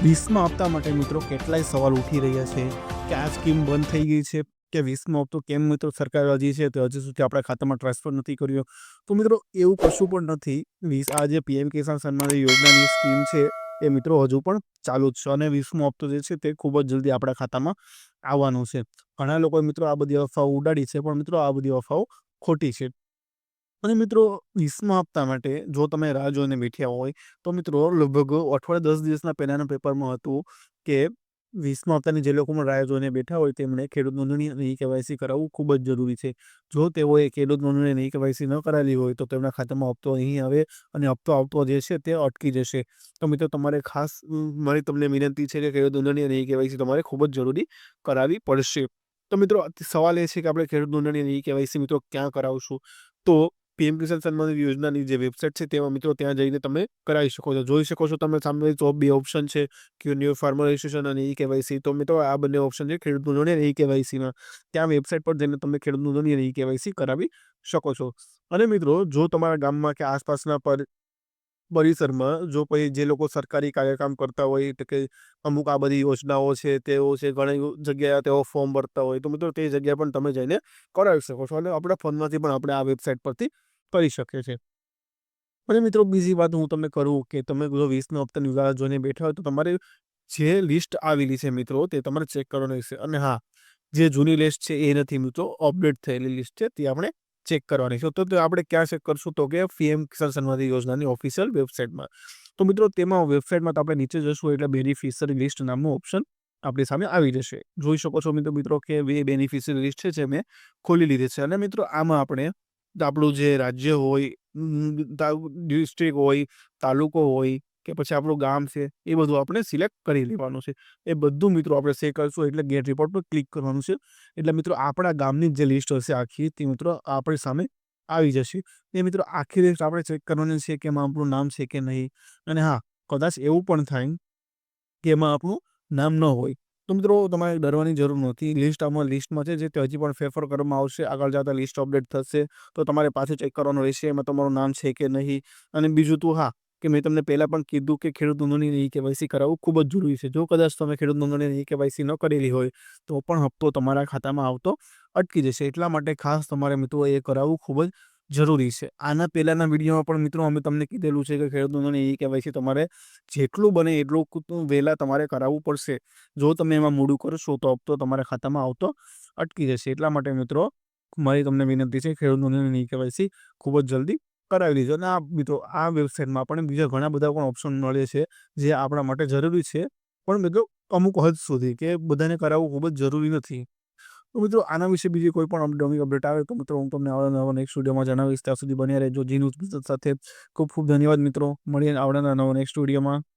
વીસમાં હપ્તા માટે મિત્રો કેટલાય સવાલ ઉઠી રહ્યા છે કે આ સ્કીમ બંધ થઈ ગઈ છે કે વીસમો હપ્તો કેમ મિત્રો સરકાર હજી છે તો હજી સુધી આપણા ખાતામાં ટ્રાન્સફર નથી કર્યો. તો મિત્રો એવું કશું પણ નથી. આ જે પીએમ કિસાન સન્માન યોજનાની સ્કીમ છે એ મિત્રો હજુ પણ ચાલુ જ છે અને વીસમો હપ્તો જે છે તે ખૂબ જ જલ્દી આપણા ખાતામાં આવવાનો છે. ઘણા લોકો મિત્રો આ બધી અફવાઓ ઉડાડી છે, પણ મિત્રો આ બધી અફવાઓ ખોટી છે. અને મિત્રો 20મા હપ્તા માટે જો તમે રાહ જોઈને બેઠ્યા હોય તો મિત્રો લગભગ અઠવાડિયા 10 દિવસના પહેલાના પેપરમાં હતું કે 20મા હપ્તાની જે લોકો પણ રાહ જોઈને બેઠા હોય તેમણે ખેડૂત નોંધણી અને કેવાયસી કરાવવું ખૂબ જ જરૂરી છે. જો તેઓએ ખેડૂત નોંધણી અને કેવાયસી ન કરાવી હોય તો તેમના ખાતામાં હપ્તો અહીં આવે અને હપ્તો આવતો જે છે તે અટકી જશે. તો મિત્રો તમારે ખાસ મારી તમને વિનંતી છે કે ખેડૂત નોંધણી અને કેવાયસી તમારે ખૂબ જ જરૂરી કરાવવી પડશે. તો મિત્રો સવાલ એ છે કે આપણે ખેડૂત નોંધણી અને કેવાયસી મિત્રો ક્યાં કરાવશું? તો પીએમ કિસાન સન્માન યોજનાની જે વેબસાઇટ છે તેમાં મિત્રો ત્યાં જઈને તમે કરાવી શકો છો. જોઈ શકો છો તમે સામે તો 2 ઓપ્શન છે કે ન્યૂ ફાર્મર રજિસ્ટ્રેશન અને કેવાયસી. તો મિત્રો આ બંને ઓપ્શન છે ખેડૂત નોંધણી અને કેવાયસીમાં. ત્યાં વેબસાઇટ પર જઈને તમે ખેડૂત નોંધણી અને કેવાયસી કરાવી શકો છો. અને મિત્રો જો તમારા ગામમાં કે આસપાસના પરિસરમાં જો કોઈ જે લોકો સરકારી કાર્યકામ કરતા હોય એટલે કે અમુક આ બધી યોજનાઓ છે તેઓ છે ઘણી જગ્યાએ તેઓ ફોર્મ ભરતા હોય તો મિત્રો તે જગ્યાએ પણ તમે જઈને કરાવી શકો છો અને આપણા ફોનમાંથી પણ આપણે આ વેબસાઇટ પરથી કરી શકીએ છીએ. અને મિત્રો બીજી વાત હું તમને કરું કે તમે જો 20ના હપ્તાની રાહ જોઈને બેઠા હોય તો તમારે જે લિસ્ટ આવેલી છે મિત્રો તે તમારે ચેક કરવાની છે. અને હા, જે જૂની લિસ્ટ છે એ નથી મિત્રો, અપડેટ થયેલી લિસ્ટ છે તે આપણે ચેક કરવાની છે. તો આપણે ક્યાં ચેક કરશું તો કે પીએમ કિસાન સન્માન યોજનાની ઓફિશિયલ વેબસાઇટમાં. તો મિત્રો તેમાં વેબસાઇટમાં આપણે નીચે જશું એટલે બેનિફિશિયરી લિસ્ટ નામનું ઓપ્શન આપણી સામે આવી જશે. જોઈ શકો છો મિત્રો કે બેનિફિશિયરી લિસ્ટ છે જે મેં ખોલી લીધી છે. અને મિત્રો આમાં આપણે આપણું જે રાજ્ય હોય, ડિસ્ટ્રિક્ટ હોય, તાલુકો હોય કે પછી આપણું ગામ છે એ બધું આપણે સિલેક્ટ કરી લેવાનું છે. એ બધું મિત્રો આપણે સેવ કરશું એટલે ગેટ રિપોર્ટ પર ક્લિક કરવાનું છે. એટલે મિત્રો આપણા ગામની જે લિસ્ટ હશે આખી તે મિત્રો આપણી સામે આવી જશે. એ મિત્રો આખી લિસ્ટ આપણે ચેક કરવાની છે કે એમાં આપણું નામ છે કે નહીં. અને હા, કદાચ એવું પણ થાય કે એમાં આપણું નામ ન હોય તો મિત્રો તમારે ડરવાની જરૂર નથી. લિસ્ટમાં છે જે હજી પણ ફેરફાર કરવામાં આવશે. આગળ જતા લિસ્ટ અપડેટ થશે તો તમારે પાછું ચેક કરવાનું રહેશે એમાં તમારું નામ છે કે નહીં. અને બીજું તો હા, કે મેં તમને પહેલાં પણ કીધું કે ખેડૂત નોંધણી કેવાયસી કરાવવું ખૂબ જ જરૂરી છે. જો કદાચ તમે ખેડૂત નોંધણી કેવાયસી ન કરેલી હોય તો પણ હપ્તો તમારા ખાતામાં આવતો અટકી જશે. એટલા માટે ખાસ તમારે મિત્રો એ કરાવવું ખૂબ જ જરૂરી છે. આના પહેલાંના વિડીયોમાં પણ મિત્રો અમે તમને કીધેલું છે કે ખેડૂત નોંધણી કેવાયસી તમારે જેટલું બને એટલું વહેલા તમારે કરાવવું પડશે. જો તમે એમાં મોડું કરશો તો હપ્તો તમારા ખાતામાં આવતો અટકી જશે. એટલા માટે મિત્રો મારી તમને વિનંતી છે ખેડૂત નોંધણી કેવાયસી ખૂબ જ જલ્દી કરાવી લીધો. અને આ મિત્રો આ વેબસાઇટમાં પણ બીજા ઘણા બધા પણ ઓપ્શન મળે છે જે આપણા માટે જરૂરી છે. પણ મિત્રો અમુક હદ સુધી કે બધાને કરાવવું ખૂબ જ જરૂરી નથી. તો મિત્રો આના વિશે બીજી કોઈ પણ નવી અપડેટ આવે તો મિત્રો હું તમને આવનારા નેક્સ્ટ વિડીયોમાં જણાવીશ. ત્યાં સુધી બન્યા રહેજો જી ન્યૂઝ સાથે. ખૂબ ખૂબ ધન્યવાદ મિત્રો. મળીએ આવનારા નેક્સ્ટ વિડીયોમાં.